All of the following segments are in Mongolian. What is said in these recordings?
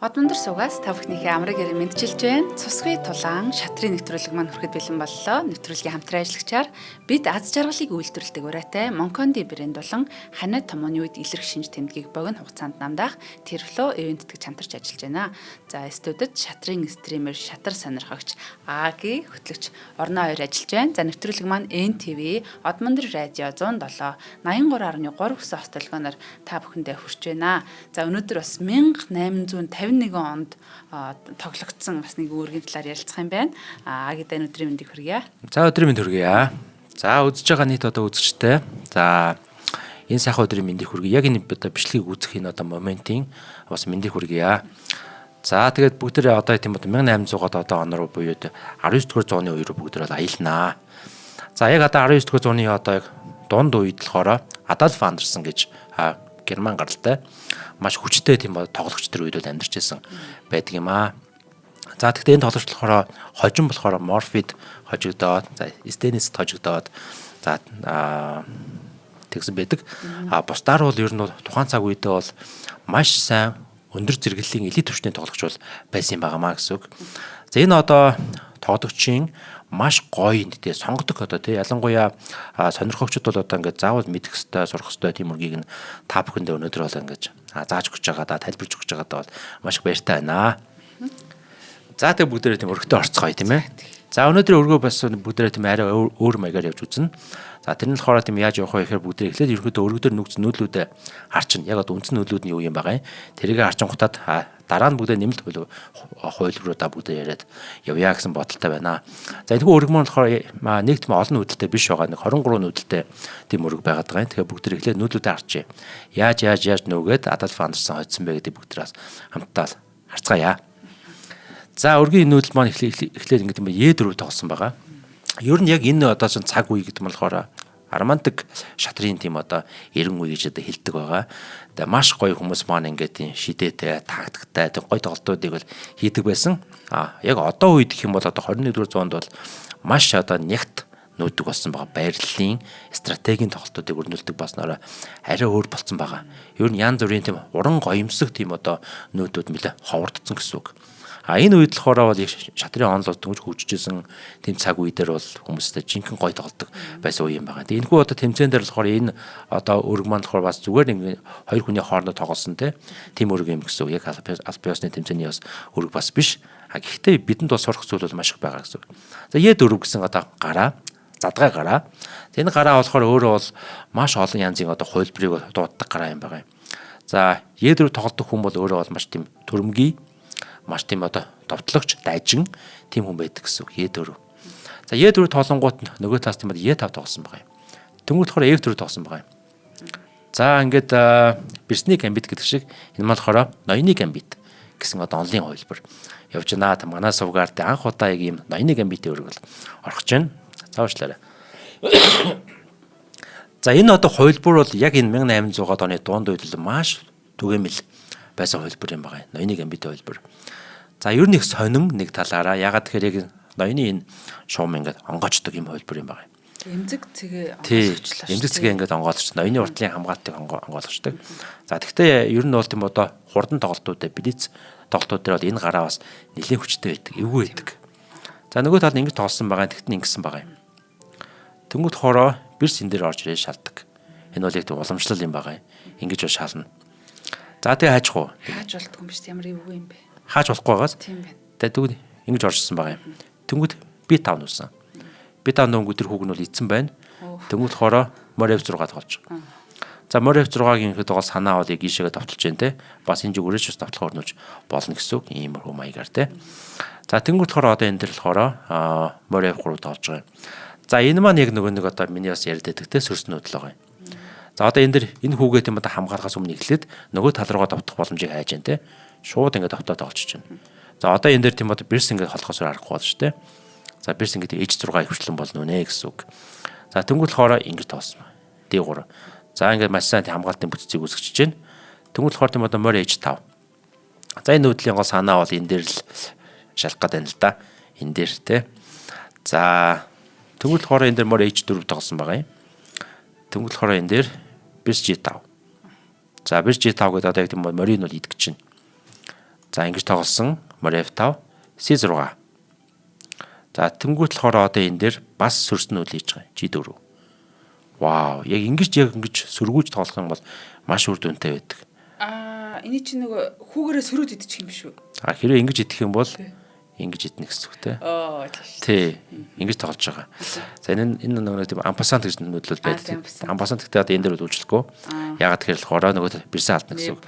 Одмондөр суугаас та бүхнийхээ амрыг ярин мэдчилж байна. Цусгүй тулаан шатрын нэвтрүүлэг маань хүрэхэд бэлэн боллоо. Нэвтрүүлгийн хамтран ажиллагчаар бид аз жаргалыг үйлдвэрлэдэг ураатай Монконди брэнд болон Ханад томооны үед илэрх шинж тэмдгийг богино хугацаанд намдаах Тэрфло ивент гэж хамтарч ажиллаж байна. За студид шатрын стример шатар сонирхогч Аги хөтлөгч Орно хоёр ажиллаж байна. За нэвтрүүлэг маань NTV Одмондөр радио 107 83.3 хүссэн хост толгооноор та бүхэндээ хүрч байна. За өнөөдөр бас 1851 онд тоглогдсон бас нэг үүргийн талаар ярилцах юм байна. Агид өнөөдрийн мэндийг хүргье. За өдрийн мэнд хүргье. За үзэж байгаа нийт одоо үзэгчтэй. За энэ сайхан өдрийн мэндийг хүргье. Яг энэ одоо бичлэгийг үзэх энэ одоо моментийн бас мэндийг хүргье. За тэгээд бүгдээ одоо тийм одоо 1800-аад одоо он руу буюу 19-р зууны үе рүү бүгдээ аялнаа. За яг одоо 19-р зууны одоо яг дунд үед болохоор Адольф Андерсон гэж Герман гаралтай маш хүчтэй тийм тоглогч төр үед амьдарч байсан байдаг юм аа. За тэгэхээр энэ тоглогч болохоор хожим болохоор морфид хожигдоод, за стенис хожигдоод, за тэгсэн байдаг. Бусдаар бол ер нь тухайн цаг үедээ бол маш сайн өндөр зэрэглэлийн элит түвшний тоглогч бол байсан юм байнамаа гэсэн үг. За энэ одоо тоглогчийн маш гоё нэтээ сонгодог одоо тий ялангуяа сонирхогчд бол одоо ингээд заавал мэдэх хэвээр сурах хэвээр тийм үргийг нь та бүхэндээ өнөөдөр бол ингээд зааж өгч байгаа да тайлбарж өгч байгаа да бол маш их баяртай байна. За тэг бүгдээрээ тийм өргөтөө орцгоё тийм ээ. За өнөөдрийн өргөө бас бүгдээрээ тийм арай өөр маягаар явж үзнэ. За тэр нь болохоор тийм яаж явах вэ гэхээр бүгдээ эхлээд ерөөдөө өргөдөр нүгц нүүлүүдээ харчин. Яг одоо үндсэн нүүлүүд нь юу юм байгаа юм. Тэрийг харчингуудад дараа нь бүгдээ нэмэлт хувилбаруудаа бүгдээ яриад явъя гэсэн бодолтой байна. За энэхүү өргөмөр болохоор нэг тийм олон нүүдэлтэй биш байгаа. Нэг 23 нүүдэлтэй тийм өргө байгаад байгаа юм. Тэгэхээр бүгдээ эхлээд нүүлүүдээ харчээ. Яаж нүүгээд Адольф Андерсон хоцсон бэ гэдэг бүгдээс хамтдаа харцгаая. За өргөний нүүдэл маань эхлээд ингэ тийм Е4 тоглосон байгаа. Ер нь яг энэ одоо цаг үе гэдэг нь болохоор романтик шатрын тийм одоо 90 үе гэж одоо хэлдэг байгаа. Тэгээ маш гоё хүмүүс маань ингээд тийм шидээтэй, тактиктай, тийм гоё тоглолтуудыг бол хийдэг байсан. Яг одоо үед гэх юм бол одоо 21-р зуунд бол маш одоо нягт нүүдэг болсон байгаа. Байрлалын стратегийн тоглолтуудыг өрнүүлдэг болсноор арай өөр болсон байгаа. Ер нь янз бүрийн тийм уран гоёмсог тийм одоо нүүдүүд нэлээ ховордсон гэсэн үг. Энэ үед болохоор бол шатрын онол дөнгөж хөгжижсэн тийм цаг үе дээр бол хүмүүстэй жинхэнэ гоё тоглодог байсан үе юм байна. Тэгээ энэхүү одоо тэмцээн дээр болохоор энэ одоо өрг маань болохоор бас зүгээр нэг хоёр хүний хоорондоо тоглосон тийм өрг юм гэсэн үг. Яг Альбиосны тэмцээний бас өрг бас биш. Гэхдээ бидэнд бас сурах зүйл бол маш их байгаа гэсэн үг. За Е4 гэсэн одоо гараа, задгай гараа. Энэ гараа болохоор өөрөө бол маш олон янзын одоо хувилбарыг дууддаг гараа юм байна. За Е4 тоглодог хүн бол өөрөө бол маш тийм төрөмгий, маш тийм одоо довтлогч, дайжин тийм хүн байдаг гэсэн үг. Е4. За Е4 тоглонгууд нөгөө талаас тийм Е5 тоглосон байгаа юм. Тэнгүүд болохоор F4 тоглосон байгаа юм. За ингээд Берсний гамбит гэдэг шиг энэ маань болохоор ноёны гамбит гэсэн одоо онлын хувилбар явж байна. Манай сувгаард анх удаа яг ийм ноёны гамбитийн өргөл орхож байна. За уучлаарай. За энэ одоо хувилбар бол яг энэ 1800-аад оны дунд үед л маш түгээмэл байсан хувилбар юм байна. Ноёны гамбитийн хувилбар. За ер нь их сонин нэг талаараа ягаад тэгэхээр яг ноёны энэ шуум ингээд онгоочдөг юм хувилбар юм байна. Эмзэг цэгээ онгойлгочлаа. Эмзэг цэгээ ингээд онгойлгоч, ноёны уртлын хамгаалтыг онгойлгочдөг. За гэхдээ ер нь бол тийм одоо хурдан тоглолтууд блиц тоглолтууд дээр бол энэ гараа бас нэлээд хүчтэй байдаг, эвгүй байдаг. За нөгөө талд ингэж тоглосон байгаа, тэгтэн ингэсэн байгаа юм. Тэнгүүд хоороо бэрс энэ дээр орж ирээд шалдаг. Энэ бол яг уламжлал юм байгаа юм. Ингэж бол шална. За тэгээ хайчих уу? Хааж болтгүй юм биш ямар эвгүй юм бэ? Хааж болохгүй байгаас. Тийм байна. Тэгээ тэгвэл ингэж оржсон байгаа юм. Тэнгүүд би 5 нуусан. Би 5 нууг өдөр хүүг нь бол эцэн байна. Тэнгүүд хоороо морь F6 тоглож байгаа. За морь F6-гийн ихэд байгаа санаа бол яг ийшээгээ давталж байна те. Бас энэ зүгээрээ ч бас давтлах өрнүүлж болно гэсэн үг. Иймэрхүү маягаар те. За тэнгүүд хоороо одоо энэ дээр болохоор морь F3 тоглож байгаа юм. За энэ маань яг нөгөө нэг одоо миний бас яриад байдаг те сөрс нүүдэл байгаа юм. За одоо энэ дээр энэ хүүгээ тийм одоо хамгаалахаас өмнө эхлээд нөгөө тал руугаа давтах боломжийг хайж байна те. Шууд ингээд давтаад олчиж байна. За одоо энэ дээр тийм одоо бэрс ингээд холхосоор арахгүй болж тэ. За бэрс ингээд H6 хвчлэн болно нэ гэсэн үг. За тэнгуэл хоороо ингэж тоосон. D3. За ингээд маш сайн хамгаалтын бүтцийг үүсгэж байна. Тэнгуэл хоор тийм одоо морь H5. За энэ нүүдлийн гол санаа бол энэ дээр л шалах гэдэг юм л да. Энэ дээр тэ. За тэнгуэл хоороо энэ дээр морь H4 тоглосон байгаа юм. Тэнгуэл хоороо энэ дээр бэрс G5. За бэрс G5 гэдэг одоо яг тийм морийг нь бол идэх чинь. За ингэж тоглосон морь F5 C6. За тэнгуут болохоор одоо энэ дээр бас сөрсөн үйл хийж байгаа. G4. Вау, яг ингэж сөргүүж тоглох юм бол маш үр дүнтэй байдаг. Эний чинь нөгөө хүүгээрээ сөрөөд идчих юм биш үү? Хэрвээ ингэж идэх юм бол ингэж идэх гэсэн үг те. Тий. Ингэж тоглож байгаа. За энэ нөгөө тийм ампасант гэж нөлөөлөл байдаг. Ампасант гэдэг одоо энэ дээр үйлчлэхгүй. Ягаад тэгэхээр болохоор нөгөө бирсэн алдна гэсэн үг.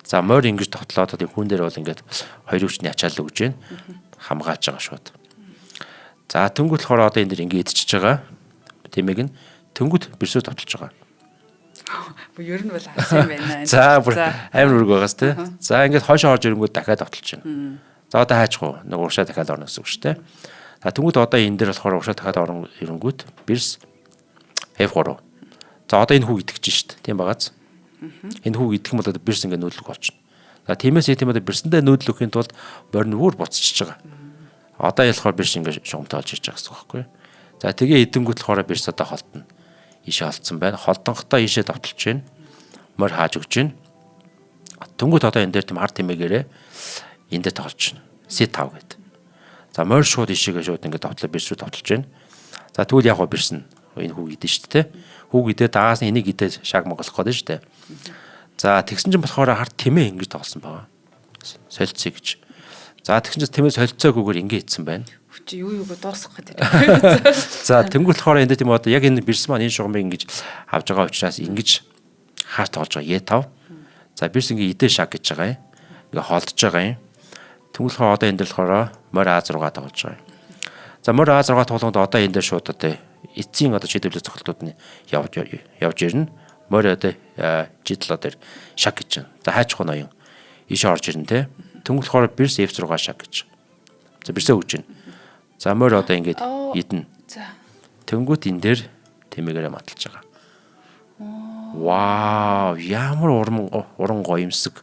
За морь ингэж тоглоод одоо хүн дээр бол ингээд хоёр хүчний ачаал өгж гин хамгаалж байгаа шууд. За тэнгуут болохоор одоо энэ дээр ингэ идчихэж байгаа. Тэмээг нь тэнгуут бирсүү тоглож байгаа. Ер нь бол алсан байна. За бүр амар үрг байгаас те. За ингээд хойшоо орж ирэнгүүт дахиад тоглож байна. За одоо хайчгүй нэг уршаа дахиад орно гэсэн үг шүү дээ. За тэнгуут одоо энэ дээр болохоор уршаа дахиад орно ирэнгүүт бирс F3. За одоо энэ хүүг идэвч шүү дээ. Тийм багаз. Энэ хүүг идэх юм бол одоо бирс ингээд нүүдлэг болчихно. За тиймээс тийм одоо бирсэндээ нүүдлэх хөхийн тулд морин өөр буцчихж байгаа. Одоо ялахаар бирс ингээд шугамтай болж ирж байгаа гэсэн үг байхгүй. За тэгээ эдэнгүүт болохоор бирс одоо холтно. Ийшээ холдсон байна. Холдонготой ийшээ давталж байна. Морь хааж өгч байна. Тэнгуут одоо энэ дээр тийм ард тэмээгээрээ энэ дээр тоглож байна. C5 гэдэг. За морь шууд ийшээгээ шууд ингээд давтлаа бирс рүү давталж байна. За тэгвэл яг гоо бирс нь энэ хүүг идэн шүү дээ. Хүүг идээд дагаас нь энийг идээд шаг монголох гээд шүү дээ. За тэгсэн чинь болохоор хард тэмээ ингэж тоглосон байгаа. Солилцъё гэж. За тэгсэн чинь тэмээ солилцоогүйгээр ингэ идсэн байна. Чи юу дуусгах гэдэг. За тэнгуут болохоор энэ тийм одоо яг энэ бирс маань энэ шугамыг ингэж авж байгаа учраас ингэж хаарт тоглож байгаа E5. За бирс ингэ идэ шаг гэж байгаа юм. Ингээ холдож байгаа юм. Тэнгуут болохоор одоо энэ дээр болохоор морь А6 тоглож байгаа юм. За морь А6 тоглонгод одоо энэ дээр шууд одоо эцсийн одоо шийдвэрлэх цогцлууд нь явж ирнэ. Морь одоо жидлоо дээр шаг гэж байна. За хайчих ноён ийшээ орж ирнэ те. Тэнгуут болохоор бирс F6 шаг гэж. За бирсээ өгч байна. За морь одоо ингэж идэнэ. За. Тэнгуут энэ дээр тэмээгээрээ маталж байгаа. Вау, ямар уран гоёмсог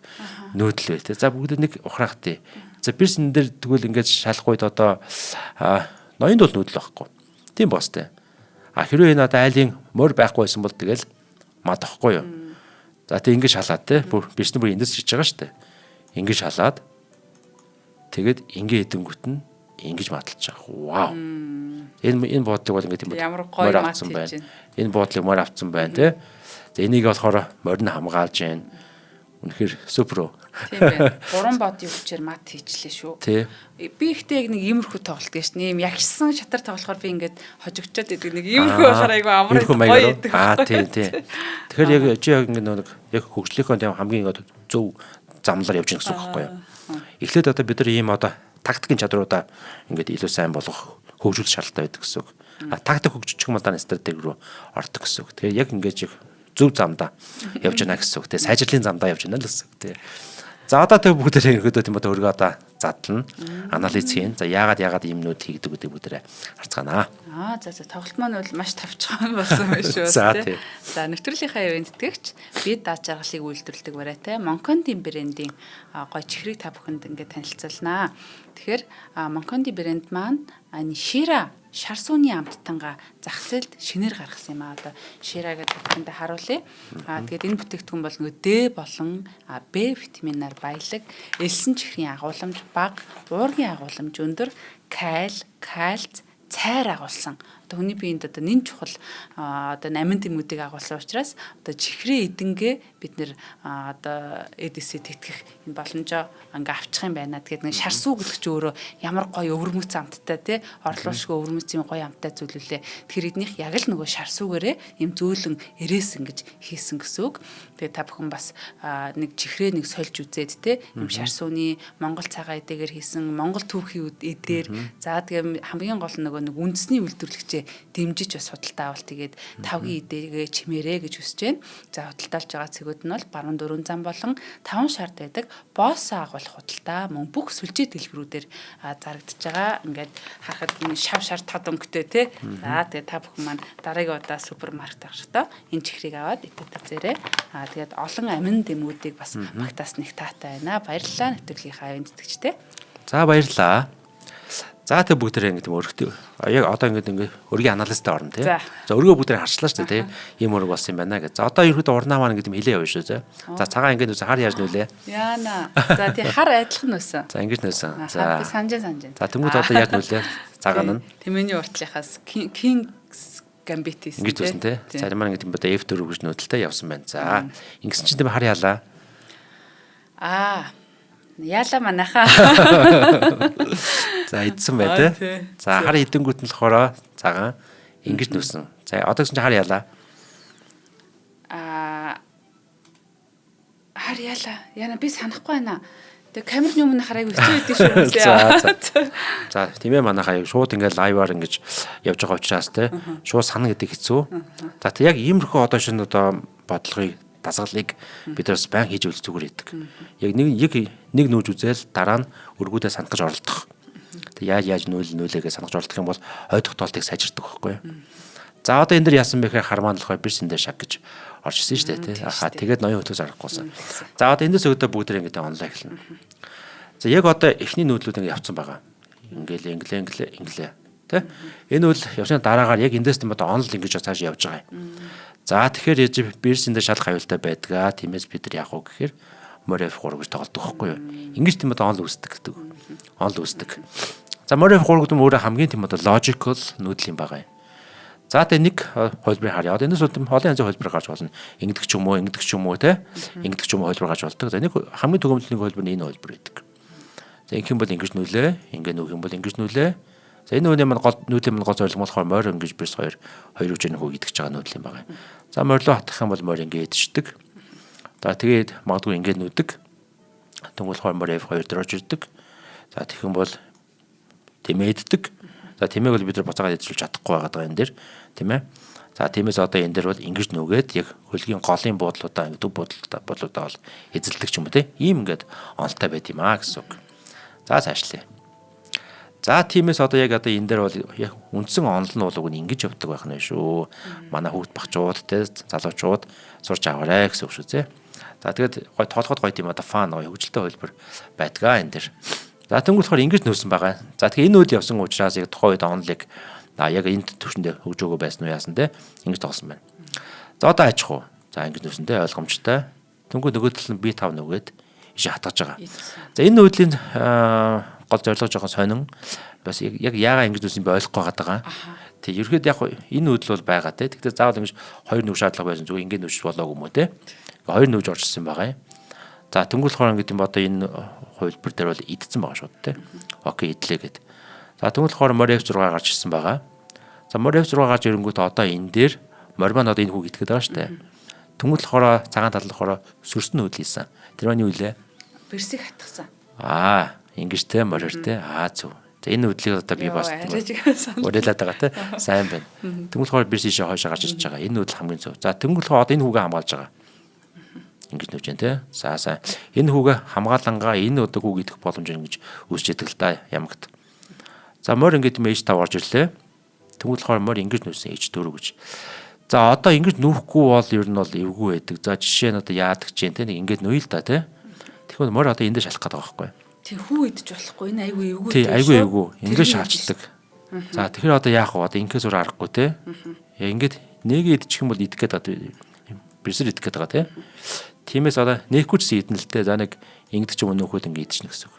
нүүдэл вэ те. За бүгд нэг ухраах тий. За бирс энэ дээр тэгвэл ингэж шалах үед одоо ноёнд бол нүүдэл байхгүй. Тийм боос те. Хэрвээ энэ одоо айлын морь байхгүй байсан бол тэгэл мад ахгүй юу. За тэг ингэж шалаад те. Бирс нь бүр эндээс шиж байгаа шүү дээ. Ингэж шалаад тэгээд ингэ эдэнгүүт нь ингэж маталж байгаа. Вау. Энэ буудлыг бол ингэ тийм морь авсан байна. Энэ буудлыг морь авсан байна те. За энийг болохоор морь нь хамгаалж байна. Үнэхээр супер. Тийм байна. 3 бодын хүчээр мат хийчлээ шүү. Тий. Би ихтэй яг нэг иймэрхүү тоглолт гэж нэм ягшсан шатар тоглохоор би ингээд хожигчод идэг нэг иймэрхүү болохоор айгу амар гоё идэг. Тийм. Тэгэхээр яг чи яг ингэ нэг яг хөгжлийнхөө тийм хамгийн зөв замлаар явж байгаа гэсэн үг байхгүй юу? Эхлээд одоо бид нар ийм одоо тактикийн чадруудаа ингээд илүү сайн болгох хөгжүүлэх шаардлагатай байдаг гэсэн үг. Тактик хөгжиж юм даа стратеги руу ордог гэсэн үг. Тэгээ яг ингээд зөв замдаа явж байна гэсэн үг. Тэгээ сайжрлын замдаа явж байна л гэсэн үг. Тэгээ за одоо тэг бүгдээ ихэд тийм одоо өргөө одоо задлана. Анализ хийн. За яагаад ийм нүүд хийгдэг гэдэг бүгдээ харцгаанаа. За тоглолт маань бол маш тавчхан болсон байх шүү дээ. За нэвтрүүлгийнхаа ивент тэтгэгч бид дааж жаргалыг үйлдвэрлэдэг барайтай Moncondi брэндийн гоё чихрийг та бүхэнд ингээд танилцуулнаа. Тэгэхээр Moncondi брэнд маань Shira шар сууны амттанга зах зээлд шинээр гаргасан юм аа. Одоо Shira гэдэг бүхэндээ харуулъя. Тэгээд энэ бүтээгдэхүүн бол нөгөө D болон B витаминаар баялаг, элсэн чихрийн агуулмж бага, уургийн агуулмж өндөр, кальц, цайр агуулсан. Одоо хүний биед одоо нэн чухал одоо амин тэмүүдийг агуулсан учраас одоо чихрийн эдэнгээ бид нэр одоо эдээсээ тэтгэх энэ боломжоо ингээ авчих юм байна. Тэгээд нэг шар суу гэдэг чи өөрөө ямар гоё өвөрмөц амттай тий орлуулшгүй өвөрмөцийн гоё амттай зүйлүүлээ. Тэгэхээр эднийх яг л нөгөө шар суугаарээ юм зөөлөн эрээс ингэж хийсэн гэсэн үг. Тэгээд та бүхэн бас нэг чихрээ нэг сольж үзээд тий юм шар сууны Монгол цагаан эдээгээр хийсэн Монгол түүхийн эдээр за тэгээд хамгийн гол нөгөө нэг үндэсний үйлдвэрлэгчээ дэмжиж бас худалдаа авалт тэгээд тавгийн эдээгээ чимээрээ гэж хүсэж байна. За худалдаалж байгаа цэгүүд нь бол баруун дөрвөн зам болон 5 шард байдаг боосоо агуулах худалдаа мөн бүх сүлжээ дэлгэрүүдээр зарагдж байгаа. Ингээд харахад шав шар тод өнгөтэй тий. За тэгээд та бүхэн маань дараагийн удаа супермаркет авахдаа энэ чихрийг аваад идэх зэрэг тэгээд олон амин дэмүүдийг бас багтаас нэг таатай байна. Баярлалаа нэвтрүүлгийнхаа энд тэтгэжтэй. За баярлалаа. За тэг бүгдээ ингэ тийм өргөтэй. Яг одоо ингэ өргийн анализтай орно тий. За. За өргөө бүгдээ харчлаа шүү дээ тий. Ийм өрг болсон юм байна гэж. За одоо ерөөдөө урнаа маань ингэ тийм хилээ явна шүү зэ. За цагаан ингэ нүс хар яаж нүүлээ. Яана. За тий хар адилхан нөөсөн. За ингэж нөөсөн. За санаж. За тэнгууд одоо яаж нүүлээ. Цагаан нь. Тэмээний уртлынхаас Kings Gambit хийсэн Ингэж нөөсөн тий. Зарим маань ингэ тийм одоо F4 гэж нүүдэлтэй явсан байна. За ингэсэн чинь тийм хар яалаа. Яалаа манайхаа. За идсэн бай тий. За хар идэнгүүт нь болохоор цагаан ингэж нөөсөн. За одоо гэсэн чинь хар яалаа. Хар яалаа. Яна би санахгүй байна. Тэгээ камерны өмнө хараагүй хэцүү байдаг шүү. За тийм ээ манайхаа яг шууд ингээд лайваар ингэж явж байгаа учраас тий. Шууд сана гэдэг хэцүү. За тэг яг иймэрхүү одоо шинэ одоо бодлогыг дасгалыг бид бас байн хийж үйл зүгээр идэг. Яг нэг нүүж үзэл дараа нь өргүүдээ сандгаж оролдох. Тэг яаж нүүлээгээ сандгаж оролдох юм бол ойдох тоолтыг сайжирдаг байхгүй юу. За одоо энэ дэр яасан бэ гэхээр хармаан болохоор бирсэн дээр шаг гэж орж ирсэн шүү дээ тий. Тэгээд ноён хөтөөс аргахгүйсэн. За одоо эндээс өгдөө бүгд ингэ онлайн эхэлнэ. За яг одоо эхний нүүдлүүд ингэ явцсан байгаа. Инглээ тий. Энэ үл явсны дараагаар яг эндээс тийм одоо онл ингэж цааш явж байгаа юм. За тэгэхээр яж бирсэн дээр шал хавилтай байдгаа. Тиймээс бид нар яах вэ гэхээр More F3 гэж тоглодог байхгүй юу. Ингэж тийм одоо онл үүсдэг гэдэг. Онл үүсдэг. За More F3 гэдэг нь өөрөө хамгийн тийм одоо logical нүүдэл юм байгаа юм. За тэгээ нэг хөлбөрийг харъя. Одоо энэс олон янзын хөлбөр гарч болно. Ингэдэг ч юм уу те. Ингэдэг ч юм уу хөлбөр гарч болдог. За нэг хамгийн төгөмөлний хөлбөр нь энэ хөлбөр байдаг. За ингэх юм бол ингэж нүүлээ. Ингээ нүүх юм бол ингэж нүүлээ. За энэ үний маань гол нүүдлийн маань гол зорилго болохоор морь ингэж бирс 2 үжийн хүү идэх гэж байгаа нүүдэл юм байгаа. За морилоо хатах юм бол морь ингэ идчихдэг. За тэгээд магадгүй ингэ нүүдэг. Тэнгүүл болохоор морь F2 дээр орж ирдэг. За тэгэх юм бол тэмээддэг. За тэмээг бол бид нар буцаагаад эзлүүлж чадахгүй байгаа энэ дэр тийм ээ. За тиймээс одоо энэ дэр бол ингэж нүгээд яг хөлгийн голын буудлуудаа төв буудлуудаа бол эзэлдэг ч юм уу тийм. Ийм ингээд онолтой байт юм аа гэсэн үг. За цаашлаа. За тиймээс одоо энэ дэр бол яг үндсэн онол нь бол үгүй ингэж явдаг байх нь шүү. Манай хүүхд багчууд тийм залуучууд сурч аваарай гэсэн үг шүү зэ. За тэгээд гой тоолоход гой тийм одоо фан гой хөгжилтэй хөлбөр байдгаа энэ дэр. За тэнгуүл болохоор ингэж нөөсөн байгаа. За тэгэхээр энэ үйл явсан учраас яг тухайн үед онлыг яг энэ төвшөндөө хөгж өгөө байсан уу яасан те ингэж тоглосон байна. За одоо аж ахуй. За ингэж нөөсөн те ойлгомжтой. Тэнгуүл нөгөө тал нь B5 нөгөөд ишээ хатгаж байгаа. За энэ үеийн гол зорилго жоохон сонин. Бас яг яагаад ингэж нөөсөн би ойлгохгүй байгаа. Тэг ерөөд яг энэ үйл бол байгаа те. Тэгтээ заавал ингэж хоёр нүг шаардлага байсан зүгээр ингэ нүж болоогүй юм уу те. Хоёр нүж орчихсон байгаа юм. За тэнгуүл болохоор гэдэг юм одоо энэ хувилбар дээр бол идсэн байгаа шүү дээ. Окей, идлээ гэд. За тэгвэл болохоор More F6 гарч ирсэн байгаа. За More F6 гарч ирэнгүүт одоо энэ дээр морь маань одоо энэ хүүг итгэдэг байгаа шүү дээ. Тэнгуүл болохоор цагаан тал болохоор сүрсэн нүүдэл хийсэн. Тэр маань юу вэ? Бирсийг хатгсан. Ингэж те морьор те. Зөв. За энэ нүүдлийг одоо би бас уриалаад байгаа те. Сайн байна. Тэнгуүл болохоор бирс ийшээ хойшоо гарч ирж байгаа. Энэ нүүдэл хамгийн зөв. За тэнгуүл болохоор одоо энэ хүүгээ хамгаалж байгаа. Ингэж нүүж जैन те. За сайн. Энэ хүүгээ хамгаалангаа энэ одоо хүүг идэх боломж ингэж үүсч идэг л да ямагт. За морь ингэж H5 орж ирлээ. Тэгвэл болохоор морь ингэж нүүсэн H4 гэж. За одоо ингэж нүүхгүй бол ер нь бол эвгүй байдаг. За жишээ нь одоо яадаг ч юм те нэг ингэж нүүе л да те. Тэгэхээр морь одоо эндээ шалах гэдэг байгаа байхгүй. Тэг хүү идэж болохгүй. Энэ айгүй эвгүй. Тий айгүй эвгүй. Ингэж шаарддаг. За тэгэхээр одоо яах вэ? Одоо инкээс өөр аргагүй те. Яа ингэж нэг идчих юм бол идэх гээд одоо бэрсэр идэх гээд байгаа те. Тиймээс одоо нэхгүй ч идэн л те. За нэг ингэдэг ч юм уу нөхөд ингэ идчихнэ гэсэн үг.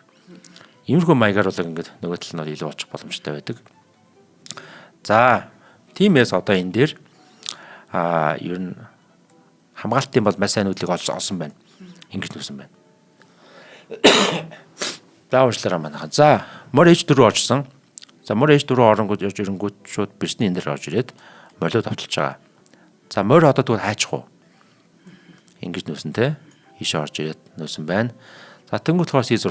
Иймэрхүү маягаар бол ингэ нөгөө тал нь илүү очих боломжтой байдаг. За тиймээс одоо энэ дээр ер нь хамгаалтын бол маш сайн үдлийг олсон байна. Ингэж нүүсэн байна. За уучлаарай манайхан. За морь H4 орсон. За морь H4 оронгууд явж ирэнгүүт шууд бирсний энэ дээр орж ирээд морио давталж байгаа. За морь одоо тэгвэл хайчих уу? Ингэж нүүсэн те. Ийшээ орж ирээд нүүсэн байна. За тэнгуут хоо C6.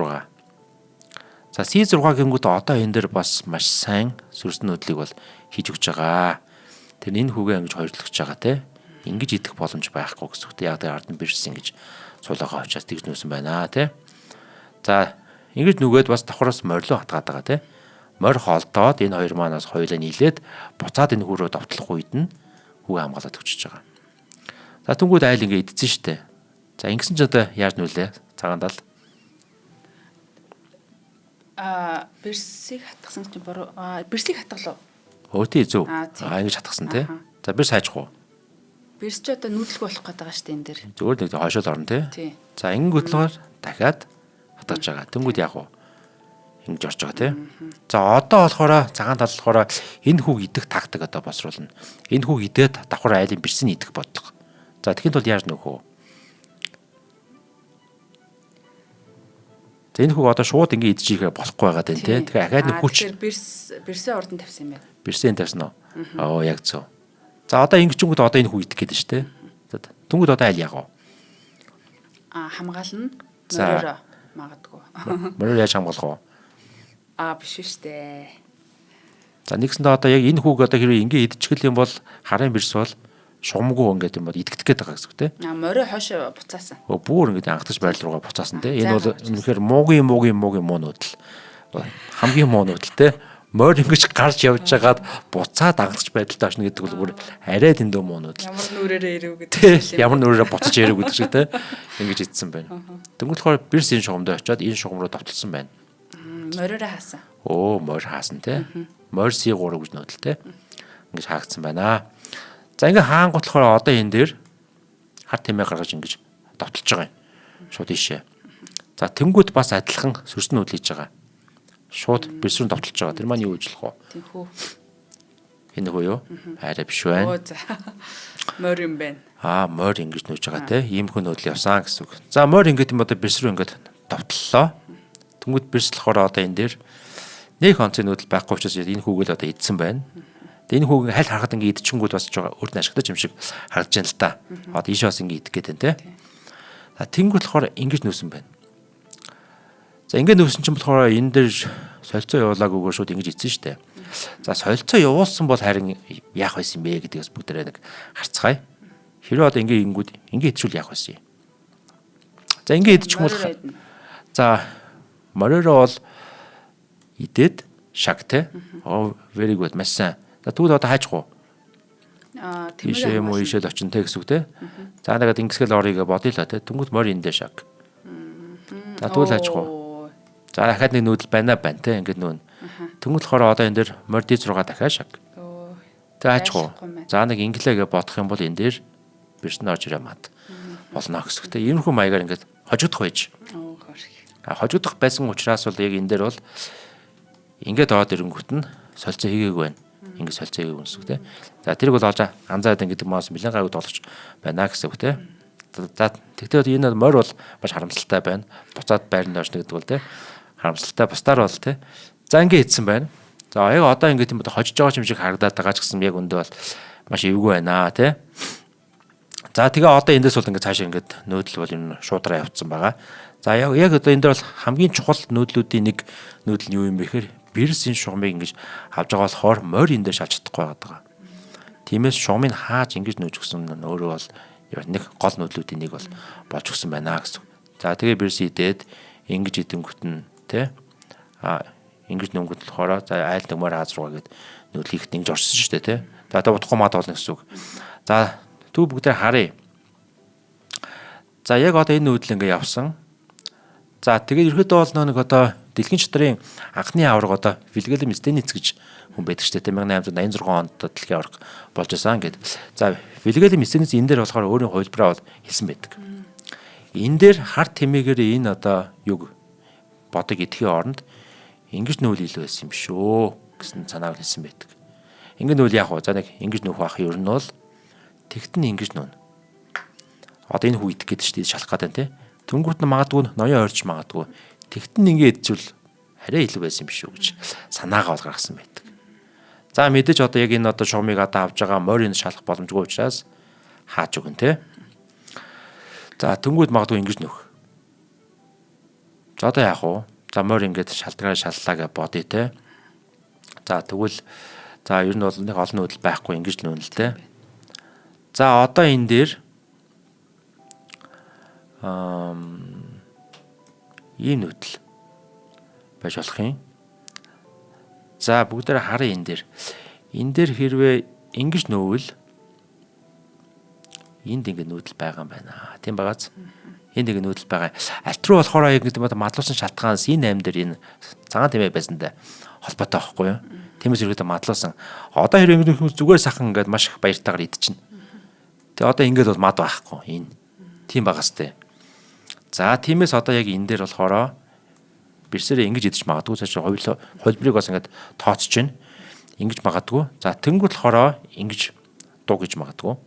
За C6 гингүүд одоо энэ дээр бас маш сайн сүрсэн нүүдлийг бол хийж өгч байгаа. Тэр энэ хүүгээ ингэж хоёрлогч байгаа те. Ингэж идэх боломж байхгүй гэсэн үг. Яг тэр ард нь бирс ингэж суулгаа очиас тэгж нүүсэн байна те. За ингэж нүгээд бас давхраас морилоо хатгаад байгаа те. Морь холдоод энэ хоёр манаас хоёулаа нийлээд буцаад энэ хүрөө давтлах үед нь хүүгээ хамгаалаад өчөж байгаа. За түнгүүд айл ингэ идсэн штэ. За ингэсэн ч одоо яаж нүүлээ? Цагаан тал. Бэрсийг хатгсан чинь буруу. Бэрсийг хатгалуу. Өөтий зөв. Тийм. Ингэж хатгсан тий. За бэрс хайчих уу? Бэрс ч одоо нүүдлэх болох гэдэг байгаа шүү дээ энэ дэр. Зүгээр нэг хойшоол орно тий. Тий. За ингэнгүүт болохоор дахиад хатгаж байгаа. Тэнгүүд яах вэ? Ингэж орж байгаа тий. За одоо болохоор цагаан тал болохоор энэ хүүг идэх тактик одоо босруулна. Энэ хүүг идээд давхар айлын бэрсийг идэх бодлого. За тэгэхэд бол яаж нөхөө? За энэ хүүг одоо шууд ингэ идэж ирэхэ болохгүй байгаа дээ тий. Тэгэхээр ахаад нэг хүч бэрсээ урдан тавьсан юм байна. бэрсийн тавьсан уу? Оо яг зөв. За одоо ингэчингүүд одоо энэ хүү идэх гээд шүү дээ. За түнгүүд одоо айл яах вэ? Хамгаална. За. Мороор магадгүй. Мороор яаж хамгаалах вэ? Биш шүү дээ. За нэгсэндээ одоо яг энэ хүүг одоо хэрвээ ингэ идчихэл юм бол харын бэрс бол шугамгүй ингээд юм бол идэгдэх гээд байгаа гэсэн үг тий. Мороо хойшоо буцаасан. Бүр ингээд ангатаж байр руугаа буцаасан тий. Энэ бол үнэхээр муугийн муу нүүдэл. Хамгийн муу нүүдэл тий. Морь ингэж гарч явж байгаад буцаад ангатаж байдалтай очно гэдэг бол бүр арай дэндүү муу нүүдэл. Ямар нүрээрээ ирэв гэдэг. Ямар нүрээрээ буцаж ирэв гэдэг шиг тий. Ингэж идсэн байна. Тэнгүүд болохоор бэрс энэ шугамд очиод энэ шугам руу давталсан байна. Мориороо хаасан. Морь хаасан тий. Морь C3 гэж нүүдэл тий. Ингэж хаагдсан байна. За ингээ хаангуут болохоор одоо энэ дээр хар тэмээ гаргаж ингэж давталж байгаа юм. Шууд ийшээ. За тэнгүүд бас адилхан сүрс нүүдэл хийж байгаа. Шууд бэрс рүү давталж байгаа. Тэр маань юу ижлэх вэ? Тэнхүү. Энэ хөө юу? Арай биш байна. За. Морь юм байна. Морь ингэж нүүж байгаа тий. Ийм хүн нүүдэл явсан гэсэн үг. За морь ингэж юм одоо бэрс рүү ингэж давтлалаа. Тэнгүүд бэрс болохоор одоо энэ дээр нэг онцгийн нүүдэл байхгүй учраас энэ хүүгэл одоо идсэн байна. Тэгээ энэ хүүг халь харахад ингэ идчихэнгүүд бас өөрт нь ашигтай юм шиг харагдаж байна л да. Одоо ийш бас ингэ идэх гээд байна тий. За тэнгүүд болохоор ингэж нүүсэн байна. За ингэ нүүсэн чинь болохоор энэ дээр солилцоо явуулаагүйгээр шууд ингэж идсэн шүү дээ. За солилцоо явуулсан бол харин яах байсан бэ гэдгээс бүгдээрээ нэг харцгаая. Хэрэв одоо ингэ ингэнгүүд ингэ идчихвэл яах байсан юм. За ингэ идчих юм бол за мориороо бол идээд шаг те. Very good маш сайн. За тэгвэл одоо хайчих уу? Тийшээ юм уу ийшээ л очин те гэсэн үг те. За нагаад ингэсгэл орёё бодъё л те. Тэнгүүд морь эндээ шаг. За тэгвэл хайчих уу? За дахиад нэг нүүдэл байна те. Ингээд нүүн. Тэнгүүд болохоор одоо энэ дээр морь D6 дахиад шаг. За хайчих уу? За нэг инглээгээ бодох юм бол энэ дээр бэрсэн орж ирээ мад. Болно гэсэн үг те. Иймэрхүү маягаар ингээд хожигдох байж. Хожигдох байсан учраас бол яг энэ дээр бол ингээд ороод ирэнгүүт нь солилцоо хийгээгүй байна. Ингээд солилцоо хийгээгүй гэсэн үг те. За тэрийг бол олж анзаад ингээд маус бэлэн гайгүй болгож байна гэсэн үг те. За тэгтээ энэ морь бол маш харамсалтай байна. Буцаад байранд орно гэдэг бол те. Харамсалтай бусдаар бол те. За ингээд хийсэн байна. За яг одоо ингээд юм хожиж байгаа юм шиг харагдаад байгаа ч гэсэн яг өндөө бол маш эвгүй байна те. За тэгээ одоо эндээс бол ингээд цаашаа ингээд нүүдэл бол энэ шуудраа явцсан байгаа. За яг одоо энэ дээр бол хамгийн чухал нүүдлүүдийн нэг нүүдэл нь юу юм бэ гэхээр бэрс энэ шугамыг ингэж авч байгаа болохоор морь энэ дээр шалж чадахгүй байгаа. Тиймээс шугамыг хааж ингэж нүүж гсэн нь өөрөө бол нэг гол нүүдлүүдийн нэг бол болж гсэн байна гэсэн. За тэгээ бэрс идээд ингэж идэнгүүт нь тэ ингэж нөнгөт болохоор за айл нэг морь хааж руугаа гэд нүүдлийхт ингэж орсон шүү дээ тэ. За одоо утахгүй маад болно гэсэн үг. За түг бүгдээ харъя. За яг одоо энэ нүүдэл ингэ явсан. За тэгээд ерөөдөө бол нэг одоо дэлхийн чөтгөрийн анхны аварга одоо Вильгельм Стениц гэж хүн байдаг шүү дээ. 1886 онд дэлхийн аварга болж байсан гэд. За Вильгельм Стениц энэ дээр болохоор өөрийн хувилбараа бол хэлсэн байдаг. Энэ дээр хар тэмээгээр энэ одоо юг бодог идэхийн оронд ингэж нүүл илүү байсан юм шүү гэсэн санааг хэлсэн байдаг. Ингэ нүүл яах вэ? За нэг ингэж нүүх байх юм ер нь бол тэгтэн ингэж нүүн. Одоо энэ хүү идэх гэдэг шүү дээ шалах гэдэг тийм. Тэнгүүт нь магадгүй ноён ойрч магадгүй. Тэгтэн ингэ идчихвэл арай илүү байсан юм шүү гэж санаагаа бол гаргасан байдаг. За мэдээж одоо яг энэ одоо шугамыг одоо авж байгаа морийг шалах боломжгүй учраас хаач өгөн те. За тэнгүүд магадгүй ингэж нөх. За одоо яах вэ? За морь ингэж шалдраа шаллаа гэж бодъё те. За тэгвэл за ер нь бол нэг олон нүүдэл байхгүй ингэж нүүн л те. За одоо энэ дээр ийм нүүдэл байж болох юм. За бүгдээ харъя энэ дээр. Энэ дээр хэрвээ ингэж нөөвөл Энд ингэ нүүдэл байгаа юм байна. Тийм багааз. Энд ингэ нүүдэл байгаа. Аль руу болохоор яг гэдэг мадлуусан шалтгаанаас энэ аим дээр энэ цагаан тэмээ байсантай холбоотой байхгүй юу? Тиймээс ерөөдөө мадлуусан. Одоо хэрэг ингэ зүгээр сахан ингээд маш их баяртайгаар идчихнэ. Тэгээ одоо ингээд бол мад байхгүй энэ. Тийм багаас тээ. За тиймээс одоо яг энэ дээр болохоор бэрсээрээ ингэж идэж магадгүй цааш хөлбрийг бас ингээд тооцож байна. Ингэж магадгүй. За тэнгуут болохоор ингэж дуугиж магадгүй.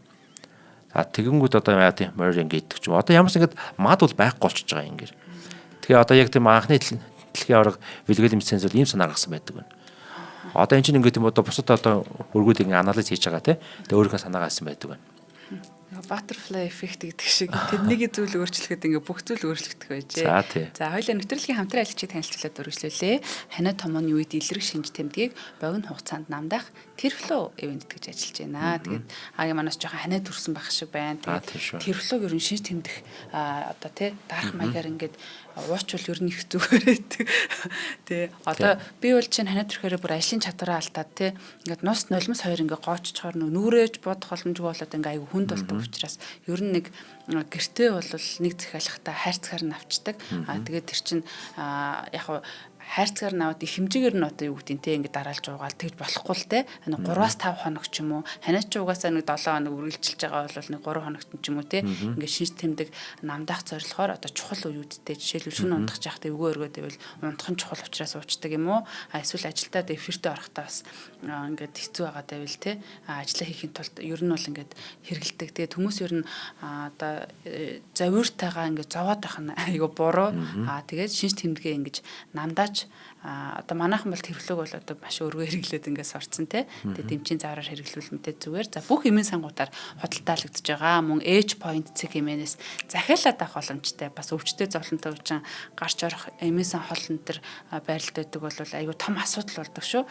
За тэгэнгүүт одоо яа тийм морь ингэ идэх ч юм. Одоо ямарс ингэж мад бол байхгүй болчихж байгаа ингээр. Тэгэхээр одоо яг тийм анхны дэлхийн авраг Вильгельм Сенс бол ийм санаа гаргасан байдаг байна. Одоо энэ чинь ингэ тийм одоо бусад одоо өргүүд ингэ анализ хийж байгаа тийм. Тэгээ өөрийнхөө санаагаа хэлсэн байдаг байна. Butterfly effect гэдэг шиг тэдний зүйл өөрчлөхөд ингээ бүх зүйл өөрчлөгдөх байжээ. За тий. За хоёулаа нэвтрүүлгийн хамтран ажиллагчийг танилцуулаад үргэлжлүүлээ. Ханиа томооны үед илрэг шинж тэмдгийг богино хугацаанд намдаах Terflow event гэж ажиллаж байна. Тэгээд агийн манаас жоохон ханиа төрсэн байх шиг байна. Тэгээд Terflow ер нь шинж тэмдэх одоо тий дарах маягаар ингээд уучвал ер нь их зүгээр байдаг. Тий. Одоо би бол чинь ханиа төрөхөөр бүр ажлын чадвараа алдаад тий ингээд нус нулимс хоёр ингээд гооччоор нүрээж бодох боломжгүй болоод ингээд айгүй хүнд болдог учраас ер нь нэг гэртээ бол нэг захиалахтаа хайрцгаар нь авчдаг. Тэгээд тэр чинь яг хайрцгаар наваад их хэмжээгээр нь одоо юу гэдэг нь те ингээд дараалж уугаал тэгж болохгүй л те 3-5 хоног ч юм уу ханиач угаасаа нэг 7 хоног үргэлжилж байгаа бол нэг 3 хоногт ч юм уу те ингээд шинж тэмдэг намдаах зорилгоор одоо чухал үеүүдтэй жишээлбэл шөнө ундах жахтай өвгөө өргөөд байвал ундах нь чухал учраас уучдаг юм уу эсвэл ажилдаа эфиртээ орохдоо бас ингээд хэцүү байгаа байвал те ажиллаа хийхин тулд ер нь бол ингээд хэрэгэлдэг те хүмүүс ер нь одоо завьуртайгаа ингээд зовоод байх нь айгу буруу тэгээд шинж тэмдэгээ ингэж намдааж одоо манайхан бол Terflow бол одоо маш өргөө хэрэглээд ингээд сурцсан те. Тэгээд дэмчийн завраар хэрэглүүл мэдээ зүгээр. За бүх эмийн сангуудаар худалдаалагдж байгаа. Мөн H point цэг эмээнээс захиалаад авах боломжтой. Бас өвчтөе зовлонтой үчин гарч орох эмийн сан хол энэ төр байрлалд байдаг бол айгүй том асуудал болдог шүү.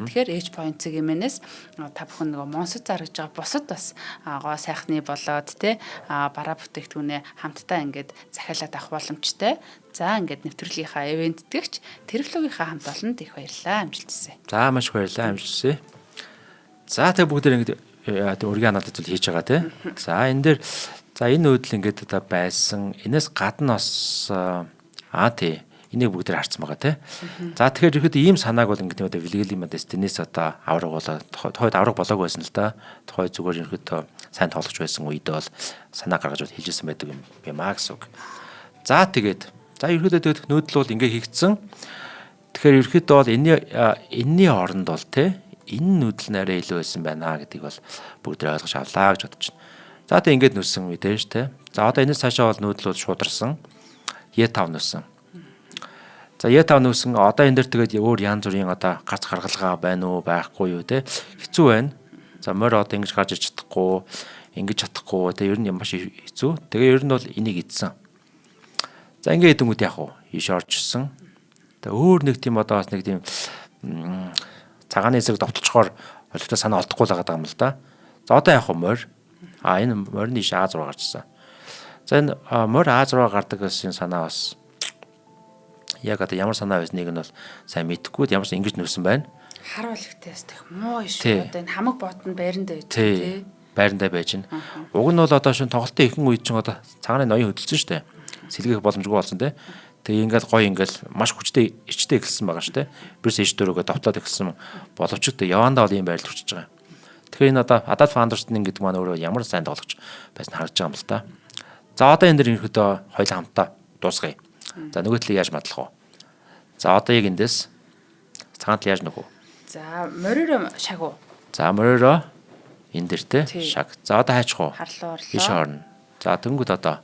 Тэгэхээр H point цэг эмээнээс та бүхэн нөгөө монсод заргаж байгаа бусад бас гоо сайхны болоод те бараа бүтээгдэхүүнээ хамтдаа ингээд захиалаад авах боломжтой. За ингээд нэвтрүүлгийнхаа ивент дэгч Terflow-гийнхаа хамт олонд их баярлалаа амжилт хүсье. За маш их баярлалаа амжилт хүсье. За тэг бүгд ингээд өргөн анализ хийж байгаа тий. За энэ дээр за энэ нүүдэл ингээд одоо байсан. Энээс гадна бас тий энийг бүгд харцсан байгаа тий. За тэгэхээр ихэд ийм санааг бол ингээд одоо Вильгельм Сенс одоо авраг болоо тохойд авраг болоог байсан л да. Тохой зүгээр ихэд сайн тоглож байсан үедээ бол санаа гаргаж хэлжсэн байдаг юм аа гэсэн үг. За тэгээд за ерөөдөө нүүдэл бол ингээ хийгдсэн. Тэгэхээр ерөөдөө бол энэний оронд бол те энэ нүүдэл нэрээ илүү байсан байна гэдгийг бол бүгд ойлгож авлаа гэж бодож байна. За тэгээ ингээд нүсэн мэдээж те. За одоо энэс цаашаа бол нүүдэл бол шуударсан. E5 нүсэн. За E5 нүсэн одоо энэ дэр тэгээд өөр янз бүрийн одоо гарц гаргалгаа байна уу байхгүй юу те хэцүү байна. За морь одоо ингэж гарч иж чадахгүй, ингэж чадахгүй те ер нь маш хэцүү. Тэгээ ер нь бол энийг идсэн. За ингээд хэдэн үед яг уу иш оржсэн. Тэгээ өөр нэг тийм одоо бас нэг тийм цагааны хэсэг довтлцохоор олигтой санаа олдохгүй л байгаа юм л да. За одоо яг уу морь. Энэ морины иш Аз руу гарчсан. За энэ морь Аз руу гардаг гэсэн санаа бас яг одоо ямар санаа байсныг нь бол сайн мэдэхгүй ямар ч ингэж нөөсөн байна. Хар болготой тех муу иш одоо энэ хамаг ботонд байранда байж тий. Байранда байж гэн. Уг нь бол одоо шин тоглолтын ихэнх үед чинь одоо цагааны ноён хөдөлсөн шүү дээ. Сэлгэх боломжгүй болсон те. Тэгээ ингээд гоё ингээд маш хүчтэй ичтэй эхэлсэн байгаа шүү те. Бирс ич дөрөгөө давтлаад эхэлсэн боловч тэ явандаа бол ийм байрлал хүчиж байгаа. Тэгэхээр энэ одоо Адалф Андерсон гэдэг маань өөрөө ямар сайн тоглож байсан харагдаж байгаа юм л та. За одоо энэ дэр ерөнхийдөө хоёулаа хамтаа дуусгая. За нөгөө талыг яаж мадлах вэ? За одоо яг эндээс цагаан тал яаж нөхөө? За мориро шаг уу? За мориро энэ дэр те шаг. За одоо хайчих уу? Харлуу орлоо. Иш орно. За тэнгууд одоо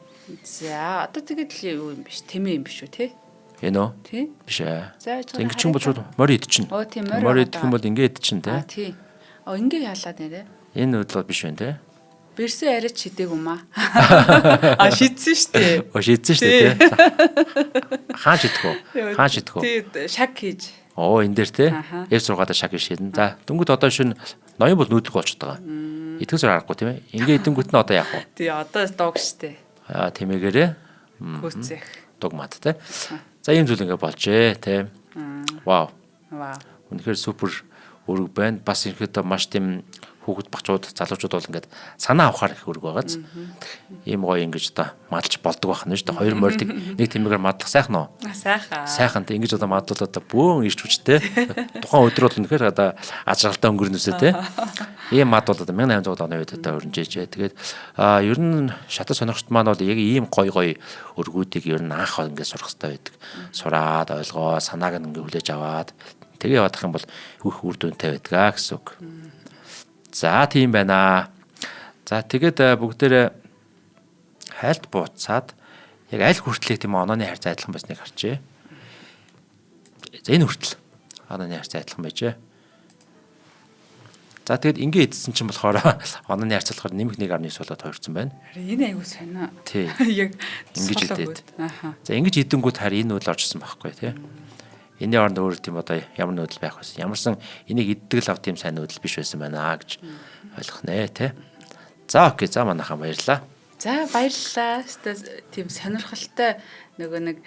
за одоо тэгээд л юу юм биш тэмээ юм биш үү те? Энэ үү? Тий. Биш ээ. За ингэж юм бол шууд морь идчихнэ. Оо тийм морь идэх юм бол ингэ идчихнэ те. Тий. Ингээ яалаад нэрэ. Энэ үйл бол биш байна те. Бэрсэн арайч шидэг юм аа. Шидсэн штэ. Шидсэн штэ те. Хаан шидэх үү? Хаан шидэх үү? Тий шаг хийж. Энэ дээр те. F6-аар шаг шидэн. За дөнгөд одоо шин ноён бол нүүдлэг болчиход байгаа. Итгэс аргагүй тийм ээ. Ингээ идэнгүүт нь одоо яах вэ? Тий одоо дог штэ. Тэмээгээрээ. Хүүцэх. Дугмат те. За ийм зүйл ингээ болжээ те. Вау. Вау. Үнэхээр супер өрөг байна. Бас ихэд маш тийм хүүхэд бачууд залуучууд бол ингээд санаа авахар их өрг байгааз. Ийм гоё ингэж одоо мадалж болдог байх нь шүү дээ. Хоёр мордыг нэг тэмээгээр мадлах сайхан уу? Сайхан тэ ингэж одоо мадлал одоо бөөн ирч хүчтэй. Тухайн өдрөөр үнэхээр одоо ажралтай өнгөрнөсөө тэ. Ийм мад бол одоо 1800 оны үед одоо өрнжээжээ. Тэгээд ер нь шатар сонирхолт маань бол яг ийм гоё өргүүдийг ер нь анх ингээд сурах хэрэгтэй байдаг. Сураад ойлгоо, санааг нь ингээд хүлээж аваад тэгээ явах юм бол бүх үр дүнтэй байдгаа гэсэн үг. За тийм байна. За тэгээд бүгдээрээ хайлт бууцаад яг аль хүртлээ тийм онооны хайрцаг адилхан байсныг харчээ. За энэ хүртэл онооны хайрцаг адилхан байжээ. За тэгээд ингээ эдсэн чинь болохоор онооны хайрцаг болохоор нэмэх 1.9 болоод хувирсан байна. Энэ айгуу сонио. Тий. Яг ингэж идэв. За ингэж идэнгүүт харин энэ үйл оржсон байхгүй тий. Энийн оронд өөр тийм одоо ямар нүүдэл байх вэ? Ямарсан энийг иддэг л ав тийм сайн нүүдэл биш байсан байна гэж ойлгох нэ тий. За окей, за манайхаа баярлаа. За баярлалаа. Тийм сонирхолтой нөгөө нэг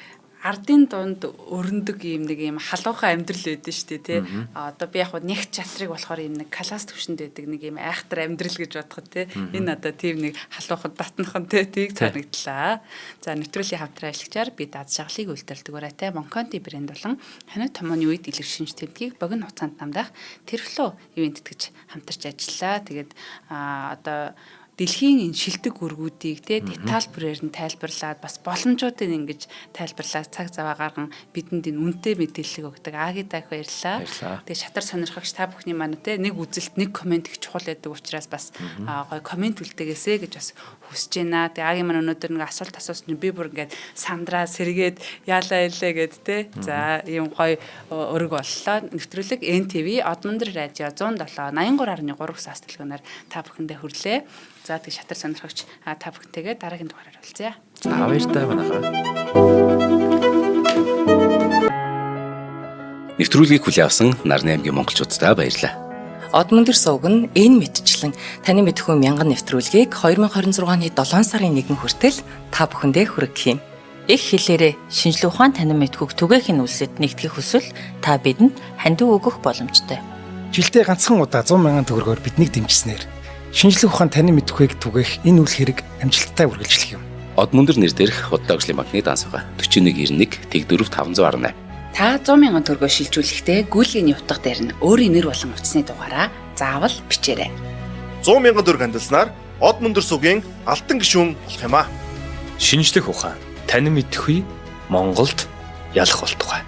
ардын дунд өрнөдөг ийм халуухан амьдрал байдэн шүү дээ тий. Одоо би яг нягт чатрыг болохоор ийм нэг класс төвшөнд байдаг нэг ийм айхтар амьдрал гэж бодоход тий. Энэ одоо тийм нэг халуухан дотнохон тий тийг санагдлаа. За нэвтрүүлгийн хамтран ажиллагчаар би дад шагалыг үйлдвэрлэдэг ураатай Монконди брэнд болон ханиу томооны үед илэр шинж тэмдгийг богино хугацаанд намдах Тэрфло ивент гэж хамтарч ажиллаа. Тэгээд одоо дэлхийн энэ шилдэг өргүүдийг детальбрээр нь тайлбарлаад бас боломжуудыг ингэж тайлбарлаад цаг зав гарган бидэнд энэ үнэтэй мэдээлэл өгдөг Агидаг баярлалаа. Тэгээ шатар сонирхогч та бүхний маань нэг үзэлт нэг комент их чухал байдаг учраас бас гоё комент үлдээгээсэ гэж бас хүсэж байна. Тэгээ Аги маань өнөөдөр нэг асуулт асуусан би бүр ингээд сандраа сэргээд яалаа илээ гэд тэ. За ийм гоё өрг боллоо. Нэвтрүүлэг NTV Одмондөр радио 107 83.3 гэсэн телефоноор та бүхэндээ хүрлээ. За тэг шатар сонирхогч та бүхэнтэйгээ дараагийн дугаараар уулзъя. За баяртай манайхаа. Нэвтрүүлгийг хүлээн авсан Нарны аймгийн монголчуудтай баярлалаа. Одмондөр сувг нь энэ мэдчлэн таны мэдхүү мянган нэвтрүүлгийг 2026 оны 7 сарын 1 хүртэл та бүхэндээ хүргэх юм. Их хэлээрээ шинжлэх ухаан танин мэдхүүг түгээхийн үлсэд нэгтгэх хүсвэл та бидэнд хандив өгөх боломжтой. Жилдээ ганцхан удаа 100 мянган төгрөгөөр биднийг дэмжснээр шинжлэх ухаан танин мэдхүйг түгээх энэ үйл хэрэг амжилттай үргэлжлэх юм. Одмондөр нэр дээрх Худал ажлын банкны дансага 4191 Тэг 4518. Та 100 мянган төгрөгөөр шилжүүлэхдээ гүйлгээний утга дээр нь өөрийн нэр болон утасны дугаараа заавал бичээрэй. 100 мянган төгрөг хандалснаар Одмондөр сувгийн алтан гишүүн болох юм а. Шинжлэх ухаан танин мэдхгүй Монголд ялах болтугай.